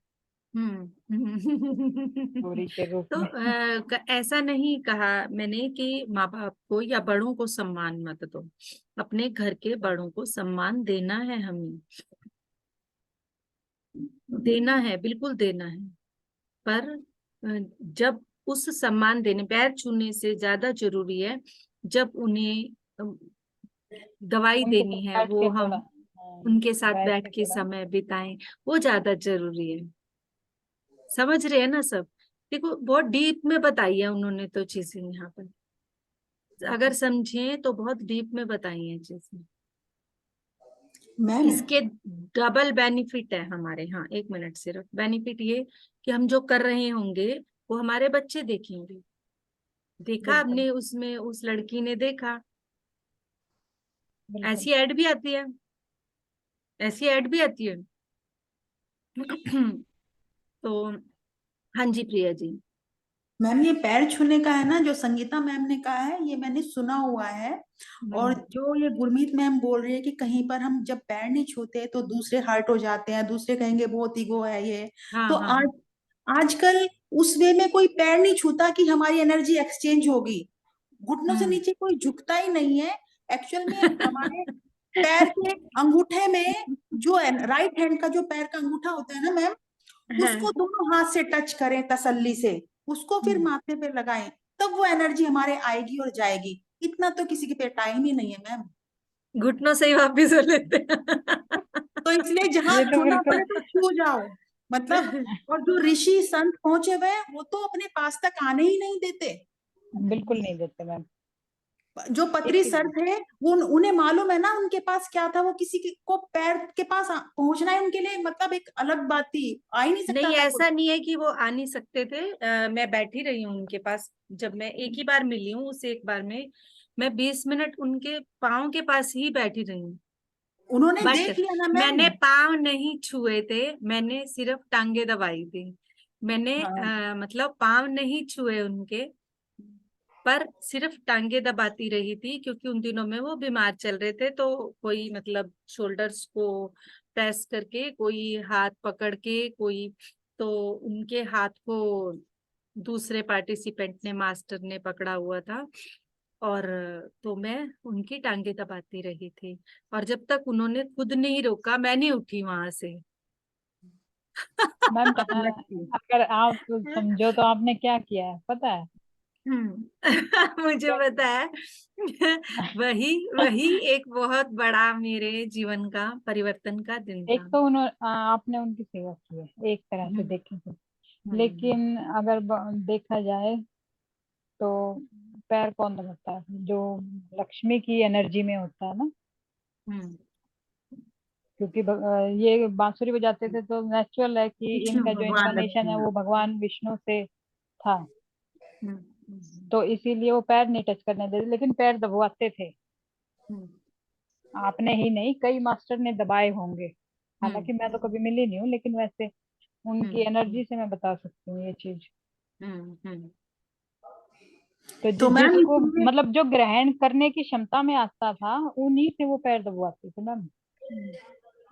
स्टोरी के रूप
तो
में।
ऐसा नहीं कहा मैंने कि माँ बाप को या बड़ों को सम्मान मत दो। अपने घर के बड़ों को सम्मान देना है, हमें देना है, बिल्कुल देना है। पर जब उस सम्मान देने, पैर छूने से ज्यादा जरूरी है जब उन्हें दवाई
उनके साथ
देनी है,
बैठ
वो
के
हम
थोड़ा
उनके साथ
बैठ
बैठ
के
के
थोड़ा।
समय बिताएं, वो ज्यादा जरूरी है। समझ रहे हैं ना सब। देखो बहुत डीप में बताई है उन्होंने तो चीजें यहाँ पर, अगर समझें तो बहुत डीप में बताई है चीजें।
मैम
इसके डबल बेनिफिट है हमारे। हाँ, एक मिनट सिर्फ। बेनिफिट ये कि हम जो कर रहे होंगे वो हमारे बच्चे देखेंगे। देखा
बिल्कुल
आपने, उसमें उस लड़की ने देखा।
बिल्कुल।
ऐसी ऐड भी आती है, ऐसी ऐड भी आती है। तो हाँ जी प्रिया जी।
मैम ये पैर छूने का है ना जो संगीता मैम ने कहा है, ये मैंने सुना हुआ है। और
हम्म,
जो ये गुरमीत मैम बोल रही है कि कहीं पर हम जब पैर नहीं छूते तो दूसरे हर्ट हो जाते हैं, दूसरे कहेंगे बहुत ईगो है ये।
हाँ
तो
हाँ हाँ।
आज आजकल उस वे में कोई पैर नहीं छूता कि हमारी एनर्जी एक्सचेंज होगी। घुटनों से नीचे कोई झुकता ही नहीं है। एक्चुअल में हमारे पैर के अंगूठे में जो राइट हैंड का जो पैर का अंगूठा होता है ना मैम, उसको दोनों हाथ से टच करें तसल्ली से, उसको फिर माथे पे लगाएं, तब वो एनर्जी हमारे आएगी और जाएगी। इतना तो किसी के पे टाइम ही नहीं है मैम।
घुटनों से ही वापिस हो लेते हैं।
तो इसलिए जहां
ये तो
छूना
बिल्कुल
पड़े तो छू जाओ, मतलब। और जो ऋषि संत पहुंचे हुए हैं वो तो अपने पास तक आने ही नहीं देते।
बिल्कुल नहीं देते मैम।
जो पत्री सर थे वो उन्हें मालूम है ना उनके पास क्या था, वो किसी को पैर के पास पहुंचना है उनके लिए मतलब एक अलग बात थी, आ ही नहीं सकता
नहीं,
था
ऐसा
कोई।
नहीं है कि वो आ नहीं सकते थे। मैं बैठी रही हूँ उनके पास। जब मैं एक ही बार मिली हूँ, उस एक बार में मैं 20 मिनट उनके पाँव के पास ही बैठी रही हूँ।
उन्होंने
बट
देख लिया ना मैम।
मैंने पाँव नहीं छुए थे, मैंने सिर्फ टांगे दबाई थी। मैंने
हाँ
मतलब पाँव नहीं छुए उनके, पर सिर्फ टांगे दबाती रही थी, क्योंकि उन दिनों में वो बीमार चल रहे थे। तो कोई मतलब शोल्डर्स को प्रेस करके, कोई हाथ पकड़ के, कोई तो उनके हाथ को दूसरे पार्टिसिपेंट ने, मास्टर ने पकड़ा हुआ था, और तो मैं उनकी टांगे दबाती रही थी। और जब तक उन्होंने खुद नहीं रोका, मैं नहीं उठी वहां से।
मैम, अगर आप समझो तो आपने क्या किया है पता है?
मुझे पता है। वही वही एक बहुत बड़ा मेरे जीवन का परिवर्तन का दिन
एक
था।
तो आपने उनकी सेवा की है एक तरह से देखें तो, लेकिन अगर देखा जाए तो पैर कौन दबाता है? जो लक्ष्मी की एनर्जी में होता है ना,
हम्म
क्योंकि ये बांसुरी बजाते थे तो नेचुरल है कि
विष्णु
इनका जो
भगवान
इंकारनेशन है
लक्ष्मी।
वो भगवान विष्णु से था,
हम्म
तो इसीलिए वो पैर नहीं टच करने देते, लेकिन पैर दबवाते थे।
हम्म
आपने ही नहीं, कई मास्टर ने दबाए होंगे,
हम्म
हालांकि मैं तो कभी मिली नहीं हूँ, लेकिन वैसे उनकी
हम्म
एनर्जी से मैं बता सकती हूँ ये चीज।
हम्म।
तो
तो मैम
जिसको
इसलिए
मतलब जो ग्रहण करने की क्षमता में आता था उन्हीं से वो पैर दबवाते थे मैम।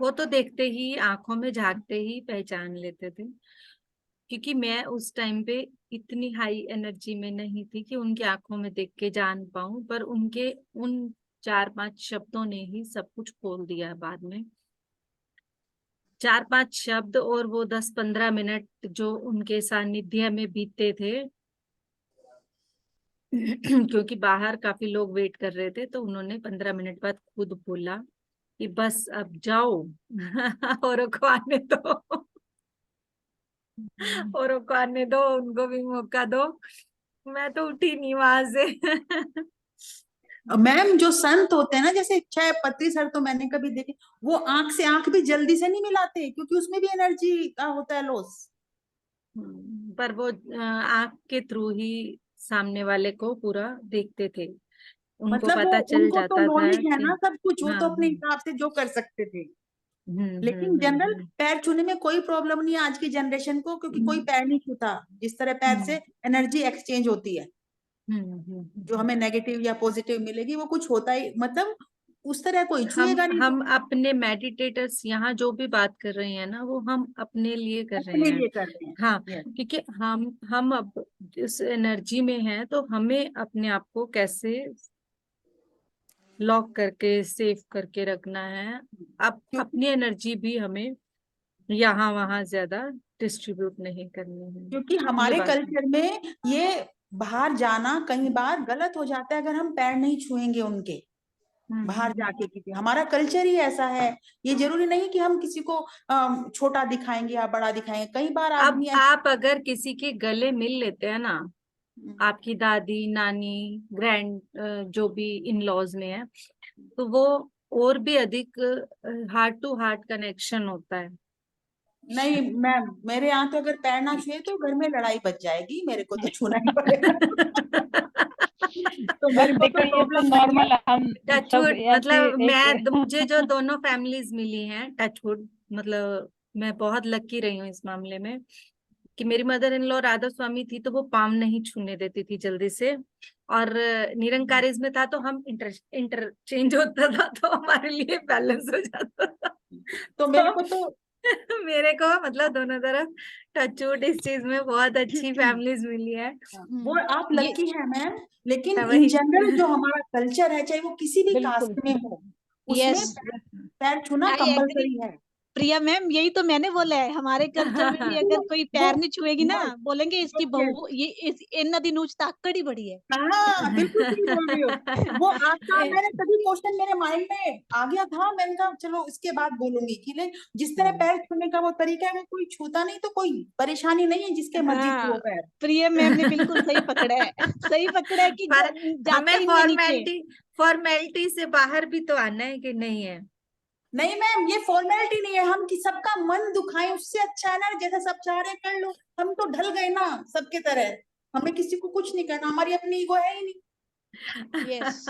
वो तो देखते ही, आंखों में झांकते ही पहचान लेते थे, क्योंकि मैं उस टाइम पे इतनी हाई एनर्जी में नहीं थी कि उनकी आंखों में देख के जान पाऊं, पर उनके उन 4-5 शब्दों ने ही सब कुछ खोल दिया बाद में। 4-5 शब्द और वो 10-15 मिनट जो उनके सानिध्य में बीते थे। क्योंकि बाहर काफी लोग वेट कर रहे थे, तो उन्होंने 15 मिनट बाद खुद बोला कि बस अब जाओ। और को आने दो, और को आने दो, उनको भी मौका दो। मैं तो उठी नहीं वहां से।
मैम जो संत होते हैं ना, जैसे चाहे पत्री सर तो मैंने कभी देखे, वो आंख से आंख भी जल्दी से नहीं मिलाते क्योंकि उसमें भी एनर्जी का होता है लॉस।
पर वो आंख के थ्रू ही सामने वाले को पूरा देखते थे, उनको
मतलब वो
पता चल
उनको तो
जाता था
नॉलेज है
कि
ना सब कुछ, वो
हाँ।
तो अपने हिसाब से जो कर सकते थे। लेकिन जनरल
हम्म।
पैर छूने में कोई प्रॉब्लम नहीं है आज की जनरेशन को, क्योंकि कोई पैर नहीं छूता। जिस तरह पैर से एनर्जी एक्सचेंज होती है, जो हमें नेगेटिव या पॉजिटिव मिलेगी वो कुछ होता ही, मतलब उस तरह कोई छुएगा नहीं।
हम अपने मेडिटेटर्स यहाँ जो भी बात कर रहे हैं ना, वो हम अपने लिए कर रहे
अपने
हैं।
लिए करते हैं।
हाँ,
Yes.
क्योंकि हम अब इस एनर्जी में हैं, तो हमें अपने आप को कैसे लॉक करके सेव करके रखना है। अब
क्योंकि
अपनी एनर्जी भी हमें यहाँ वहां ज्यादा डिस्ट्रीब्यूट नहीं करनी है।
क्योंकि
ये
हमारे
बात है।
कल्चर में ये बाहर जाना कई बार गलत हो जाता है अगर हम पैर नहीं छुएंगे उनके। बाहर जाके किसी, हमारा कल्चर ही ऐसा है। ये जरूरी नहीं कि हम किसी को छोटा दिखाएंगे या बड़ा दिखाएंगे, कई बार
अब
आदमी
आप अगर किसी के गले मिल लेते हैं ना, आपकी दादी, नानी, ग्रैंड जो भी इन लॉज में है, तो वो और भी अधिक हार्ट टू हार्ट कनेक्शन होता है।
नहीं मैम, मेरे यहाँ तो अगर पैर ना छुए तो घर में लड़ाई बच जाएगी, मेरे को तो छूना ही पड़ेगा। तो मेरे
मैम
को
देखो
तो
ये तो
प्रॉब्लम नहीं है।
नॉर्मल है, हम सब
टचवुड,
ऐसे
मतलब
एक
मुझे जो दोनों फैमिलीज मिली हैं, टचवुड, मतलब मैं बहुत लकी रही हूँ इस मामले में, कि मेरी मदर इन लॉ राधा स्वामी थी, तो वो पाम नहीं छूने देती थी जल्दी से। और निरंकारीज में था तो हम इंटरचेंज होता था, तो हमारे लिए बैलेंस हो जाता था।
तो मेरे को तो
मेरे को मतलब दोनों तरफ टचवुड इस चीज में बहुत अच्छी फैमिलीज मिली है।
वो आप
ये
लकी है मैम, लेकिन इन
वही
जनरल जो हमारा कल्चर है, चाहे वो किसी भी
बिल्कुल
कास्ट में हो, उसमें
यस,
पैर छूना
आई एग्री
कंपलसरी है।
प्रिया मैम, यही तो मैंने बोला है, हमारे कल्चर में भी अगर कोई पैर नहीं छुएगी ना,
yes,
बोलेंगे इसकी
yes,
बहू ये इन्ना दिन ऊंच ताकड़ ही बड़ी है।
हाँ बिल्कुल सही बोल रही हो। वो आपका मैंने तभी क्वेश्चन मेरे माइंड में आ गया था, मैंने कहा चलो इसके बाद बोलूंगी कि जिस तरह पैर छूने का वो तरीका है, वो कोई छूता नहीं तो कोई परेशानी नहीं है, जिसके मर्जी छुओ
हाँ,
पैर।
प्रिया मैम ने बिल्कुल सही पकड़ा है, सही पकड़ा है कि
पर
जाता
हमें
ही नहीं है नीचे।
फॉर्मेलिटी से बाहर भी तो आना है कि नहीं है?
नहीं मैम, ये फॉर्मेलिटी नहीं है, हम कि सबका मन दुखाएं उससे अच्छा है ना, जैसे सब चाह रहे हैं कर लो, हम तो ढल गए ना सबके तरह, हमें किसी को कुछ नहीं करना, हमारी अपनी ईगो है ही नहीं।
यस,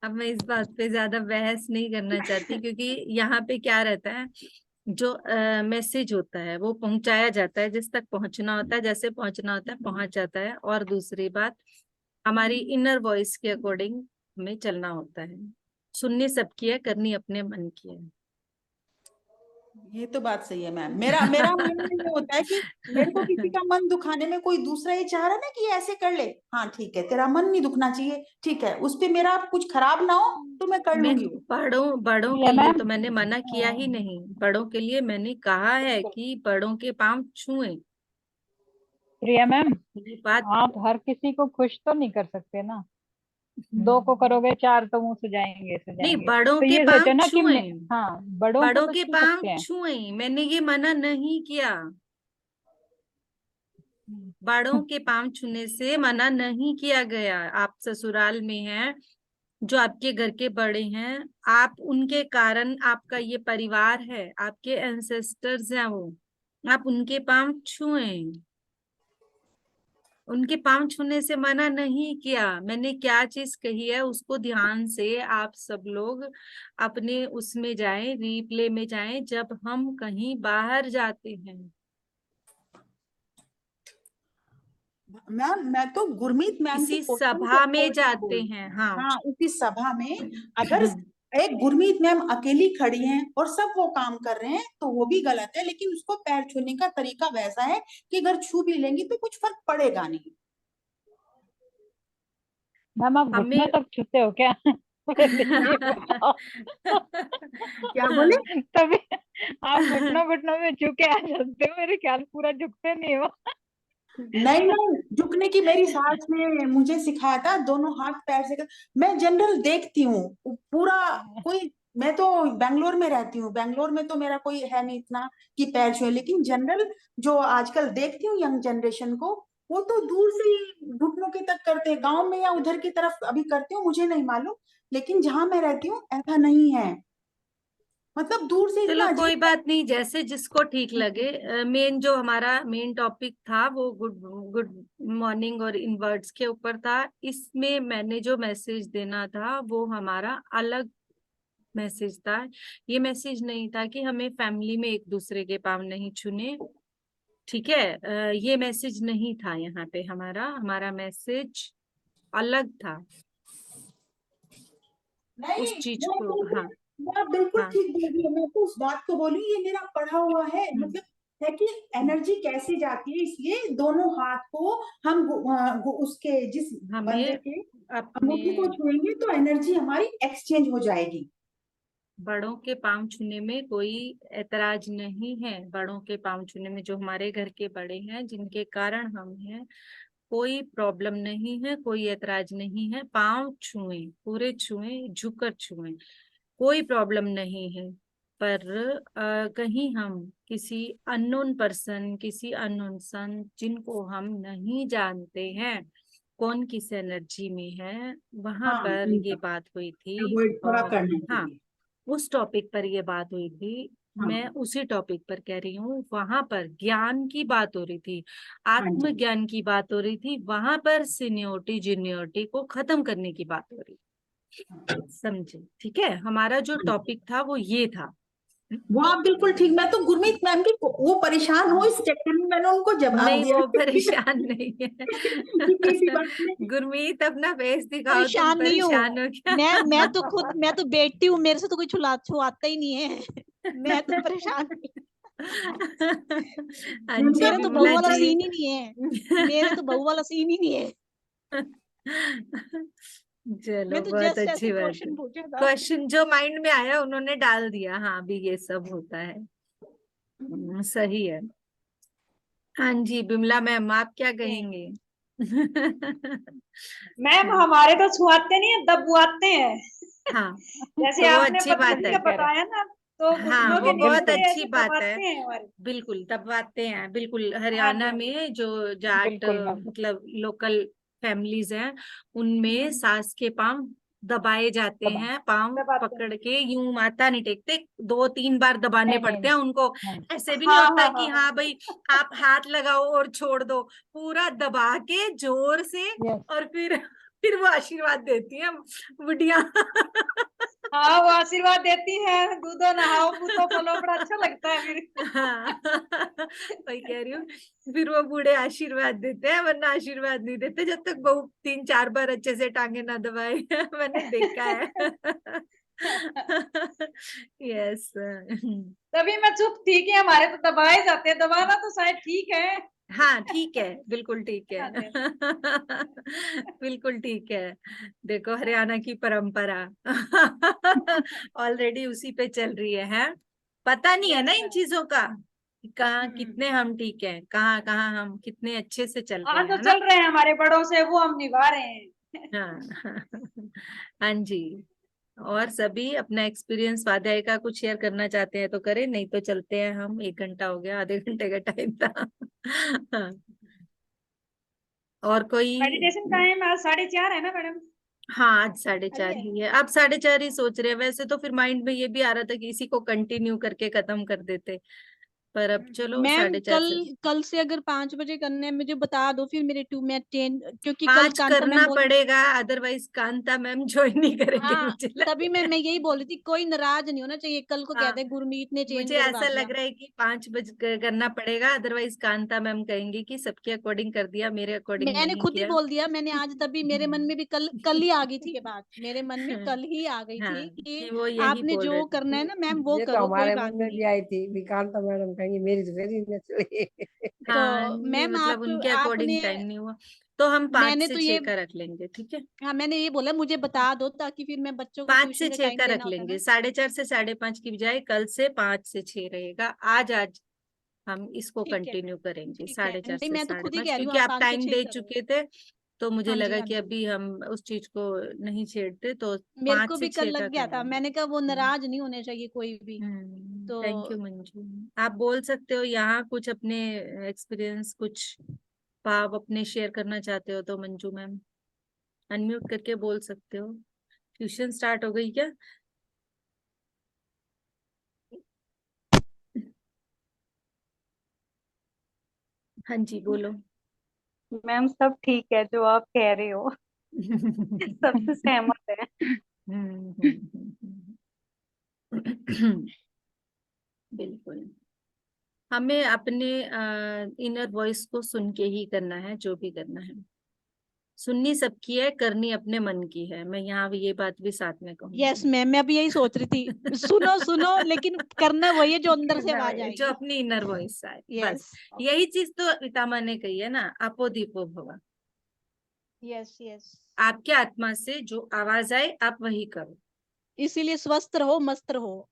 अब मैं इस बात पे ज्यादा बहस नहीं करना चाहती, क्योंकि यहाँ पे क्या रहता है, जो मैसेज होता है वो पहुंचाया जाता है, जिस तक पहुंचना होता है, जैसे पहुंचना होता है पहुंच जाता है। और दूसरी बात, हमारी इनर वॉइस के अकॉर्डिंग हमें चलना होता है। सुननी सबकी है, करनी अपने मन की है।
ये तो बात सही है मैम, मेरा मेरा मानना ये होता है कि मेरे को किसी का मन दुखाने में, कोई दूसरा ये चाह रहा है ना कि ये ऐसे कर ले, हाँ ठीक है, तेरा मन नहीं दुखना चाहिए, ठीक है, उस पे मेरा कुछ खराब ना हो तो मैं कर
मैं
लूंगी वो।
बड़ों
प्रिया
के लिए
मैम,
तो मैंने मना किया ही नहीं, बड़ों के लिए मैंने कहा है
बिल्कुल
कि बड़ों के पांव छुएं।
प्रिया मैम,
ये बात
आप हर किसी को खुश तो नहीं कर सकते ना, 2 को करोगे 4 तो मुंह
नहीं,
सुझाएंगे,
बड़ों
तो
के
ये
पांव
सोचो ना कि
छुएं,
हाँ, बड़ों को
बड़ों
तो
के
छू
पांव
सकते हैं।
छुएं, मैंने ये मना नहीं किया। बड़ों के पांव छूने से मना नहीं किया गया। आप ससुराल में हैं, जो आपके घर के बड़े हैं, आप उनके कारण, आपका ये परिवार है, आपके एंसेस्टर्स हैं वो, आप उनके पांव छुएं। उनके पांव छूने से मना नहीं किया। मैंने क्या चीज कही है उसको ध्यान से आप सब लोग अपने उसमें जाएं, रिप्ले में जाएं, जब हम कहीं बाहर जाते हैं।
मैम मैं तो गुरमीत मैम के
किसी
क्वेश्चन
सभा
को
में
according
जाते
बोल रही
हैं,
हूँ।
हाँ।
हाँ, उसी सभा में अगर एक गुरमीत मैम अकेली खड़ी हैं और सब वो काम कर रहे हैं तो वो भी गलत है, लेकिन उसको पैर छूने का तरीका वैसा है कि अगर छू भी लेंगी तो कुछ फर्क पड़ेगा नहीं।
मैम आप घुटनों
हमें
तक छूते हो क्या? पहले ये बताओ।
क्या बोले?
तभी आप घुटनों घुटनों में छू के आ जाते हो, मेरे ख्याल पूरा झुकते नहीं हो।
नहीं नहीं, झुकने की मेरी सास ने मुझे सिखाया था, दोनों हाथ पैर से मैं जनरल देखती हूँ पूरा कोई, मैं तो बेंगलोर में रहती हूँ, बेंगलोर में तो मेरा कोई है नहीं इतना कि पैर छुए, लेकिन जनरल जो आजकल देखती हूँ यंग जनरेशन को, वो तो दूर से ही घुटनों के तक करते हैं, गांव में या उधर की तरफ अभी करते हो मुझे नहीं मालूम, लेकिन जहां मैं रहती हूँ ऐसा नहीं है, मतलब दूर से
चलो
इतना
कोई
अजीब।
बात नहीं, जैसे जिसको ठीक लगे। मेन जो हमारा मेन टॉपिक था वो गुड गुड मॉर्निंग और इन वर्ड्स के ऊपर था। इसमें मैंने जो मैसेज देना था वो हमारा अलग मैसेज था। ये मैसेज नहीं था कि हमें फैमिली में एक दूसरे के पाँव नहीं छूने, ठीक है। ये मैसेज नहीं था यहाँ पे, हमारा मैसेज अलग था
नहीं,
उस चीज
मैं
को। हाँ
बिल्कुल मैं बिल्कुल
हाँ।
ठीक बोल रही हूँ, मैं तो उस बात को बोली, ये मेरा पढ़ा हुआ है, मतलब है कि एनर्जी कैसे जाती है, इसलिए दोनों हाथ को हम उसके जिस बंदे
हमें
के
अपने
अंगूठे को छुएंगे तो एनर्जी हमारी एक्सचेंज हो जाएगी।
बड़ों के पाँव छूने में कोई ऐतराज नहीं है। बड़ों के पाँव छूने में, जो हमारे घर के बड़े हैं जिनके कारण हम हैं, कोई प्रॉब्लम नहीं है, कोई ऐतराज नहीं है। पाँव छुएं, पूरे छुएं, झुककर छुएं, कोई प्रॉब्लम नहीं है। पर कहीं हम किसी अननोन पर्सन, किसी अननोन सन, जिनको हम नहीं जानते हैं कौन किस एनर्जी में है, वहां
हाँ,
पर ये बात हुई थी।
अवॉइड थोड़ा
और
करना
हाँ,
चाहिए।
उस टॉपिक पर ये बात हुई थी।
हाँ
मैं उसी टॉपिक पर कह रही हूँ, वहां पर ज्ञान की बात हो रही थी,
हाँ जी,
आत्मज्ञान की बात हो रही थी, वहां पर सीनियोरिटी जूनियोरिटी को खत्म करने की बात हो रही थी। समझे? ठीक है, हमारा जो टॉपिक था वो ये था।
वो आप बिल्कुल ठीक, मैं तो गुरमीत मैम की वो परेशान हो इस चक्कर में मैंने उनको जवाब
नहीं,
दिया
वो परेशान नहीं है।
कि किसी बात में।
गुरमीत अपना फेस दिखाओ, तुम
परेशान नहीं
परेशान
हूँ
हो क्या?
मैं तो खुद, मैं तो बेटी हूँ, मेरे से तो कोई छुआता ही नहीं है। मैं तो परेशान हुई।
हाँ जी
मेरा तो बहू
बिमला
वाला
जी।
सीन ही नहीं है, मेरे तो बहू वाला सीन ही नहीं है।
चलो
मैं तो
बहुत
जस्ट
अच्छी
ऐसे
बात है।
क्वेश्चन पूछा था।
क्वेश्चन जो माइंड में आया उन्होंने डाल दिया। हाँ भी ये सब होता है। सही है। हाँ जी बिमला मैम आप क्या कहेंगे?
मैम हमारे तो छुआते नहीं है, दबुआते हैं।
हाँ
जैसे
तो वो
आपने
अच्छी बात
पद्धति
है।
का बताया ना, तो
हाँ
घुटनों
वो
के
बहुत
नीचे
अच्छी
ऐसे
बात है।
दबाते हैं हमारे।
बिल्कुल दबाते हैं। बिल्कुल
हाँ
हरियाणा
जी,
में जो जाट
बिल्कुल मैम।
मतलब लोकल फैमिलीज हैं उनमें सास के पांव दबाए जाते
दबा
हैं। पांव
दबाते हैं।
पकड़ के यूं माथा नहीं टेकते, 2-3 बार दबाने
नहीं
पड़ते
नहीं
हैं उनको।
हाँ
ऐसे भी नहीं
हाँ
होता
हाँ
है कि
हाँ
हाँ भाई आप हाथ लगाओ और छोड़ दो। पूरा दबा के जोर से
यस
और फिर वो आशीर्वाद देती है बुढ़िया।
हाँ, वो आशीर्वाद देती है, दूधो नहाओ पूतो फलो, बड़ा अच्छा लगता है फिर।
हाँ वही कह रही हूँ। फिर वो बूढ़े आशीर्वाद देते हैं, वरना आशीर्वाद नहीं देते जब तक बहू 3-4 बार अच्छे से टांगे ना दबाए। मैंने देखा है। यस।
तभी मैं चुप थी कि हमारे तो दबाए जाते हैं, दबाना तो शायद ठीक है।
हाँ ठीक है बिल्कुल ठीक है।
हाँ जी।
बिल्कुल ठीक है। देखो हरियाणा की परंपरा ऑलरेडी उसी पे चल रही है? पता नहीं है ना इन चीजों का, कहाँ कितने हम ठीक है, कहाँ कहाँ हम कितने अच्छे से चल रहे
हाँ,
हैं,
जो
है ना?
चल रहे हैं हमारे बड़ों से वो हम निभा रहे हैं।
हाँ। हाँ जी। और सभी अपना एक्सपीरियंस स्वाध्याय का कुछ शेयर करना चाहते हैं तो करें, नहीं तो चलते हैं हम। 1 घंटा हो गया, आधे घंटे का टाइम था। हाँ। और कोई?
मेडिटेशन टाइम आज 4:30 है ना मैडम?
हाँ आज 4:30 ही है। अब 4:30 ही सोच रहे हैं। वैसे तो फिर माइंड में ये भी आ रहा था कि इसी को कंटिन्यू करके खत्म कर देते, पर अब चलो
मैम
4:30
कल
से
कल से अगर 5 बजे करने हैं मुझे बता दो, फिर मेरे 2 मैं 10, क्योंकि कल
5
कांता
करना
मैम बोल।
पड़ेगा, अदरवाइज कांता मैम ज्वाइन नहीं करेंगे
हाँ,
मुझे लग
तभी
रहा
मैं
है।
यही बोल रही थी, कोई नाराज नहीं होना चाहिए। कल को
हाँ
कहते गुरमीत ने चेंज
मुझे
करवा
ऐसा
दिया।
लग रहा है कि 5 बजे करना पड़ेगा, अदरवाइज कांता मैम कहेंगे कि सबके अकॉर्डिंग कर दिया, मेरे अकॉर्डिंग
मैंने
नहीं
खुद ही
किया।
बोल दिया, मैंने आज तभी मेरे मन में भी कल कल ही आ गई थी ये बात, मेरे मन में कल ही आ गई
हाँ
थी कि
कि वो यही
आपने
बोल रहे
जो
थे।
करना है ना मैम वो
ये तो
करो, कोई
हमारे
बात
मन में
नहीं।
भी आई थी, विकांता मैडम कहेंगे मेरी तो वेरी न चली।
तो
हाँ ये
मैम
मतलब
आप
उनके
आपने
अकॉर्डिंग टाइम नहीं हुआ, तो हम 5
मैंने
से
तो
6
ये
का रख लेंगे, ठीक है?
हाँ मैंने ये बोला मुझे बता दो, ताकि फिर मैं बच्चों को
5 से
ट्यूशन का
6
टाइम
का रख
देना होता है
लेंगे।
ना।
4:30 से 5:30 की बजाय कल से 5 से 6 रहेगा। आज हम इसको
ठीक है,
कंटिन्यू करेंगे
ठीक है।
4:30
नहीं
से
मैं तो खुद ही
5:30,
कह रही हूँ
क्योंकि
आप
आप
5 से
टाइम
6 ही
दे
करो।
चुके थे तो मुझे
हाँ जी,
लगा
हाँ
कि
जी।
अभी हम उस चीज को नहीं छेड़ते, तो
मेरे
5
को
से
भी कल
6 का
लग गया
कर
था,
लेंगे।
मैंने कहा वो नाराज नहीं होने चाहिए कोई भी। तो
थैंक यू मंजू। आप बोल सकते हो यहाँ कुछ अपने एक्सपीरियंस, कुछ भाव अपने शेयर करना चाहते हो तो मंजू मैम अनम्यूट करके बोल सकते हो। ट्यूशन स्टार्ट हो गई क्या? हाँ जी बोलो।
मैम सब ठीक है जो आप कह रहे हो, सबसे सहमत है।
बिल्कुल। हमें अपने इनर वॉइस को सुन के ही करना है, जो भी करना है। सुननी सबकी है, करनी अपने मन की है। मैं यहाँ भी ये बात भी साथ में कहूंगी।
यस मैम, मैं भी यही सोच रही थी, सुनो सुनो लेकिन करना वही है जो अंदर से
करना
आवाज
है जो
आएगी।
अपनी इनर वॉइस आए, बस।
यस
यही चीज तो पितामह ने कही है ना, अपो दीपो भव।
Yes yes.
आपके आत्मा से जो आवाज आए आप वही करो।
इसीलिए स्वस्थ रहो, मस्त रहो।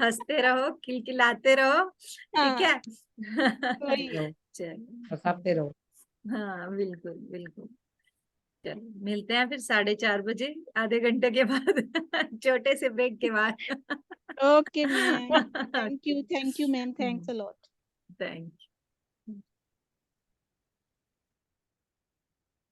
हंसते रहो, खिलखिलाते रहो, ठीक
हाँ
है?
वही।
रहो,
चलो।
हंसाते रहो।
हाँ बिल्कुल बिल्कुल। चलो मिलते हैं फिर 4:30 बजे, आधे घंटे के बाद। छोटे से ब्रेक के बाद।
Okay ma'am,
okay.
Thank you ma'am, thanks a lot.
Thank you.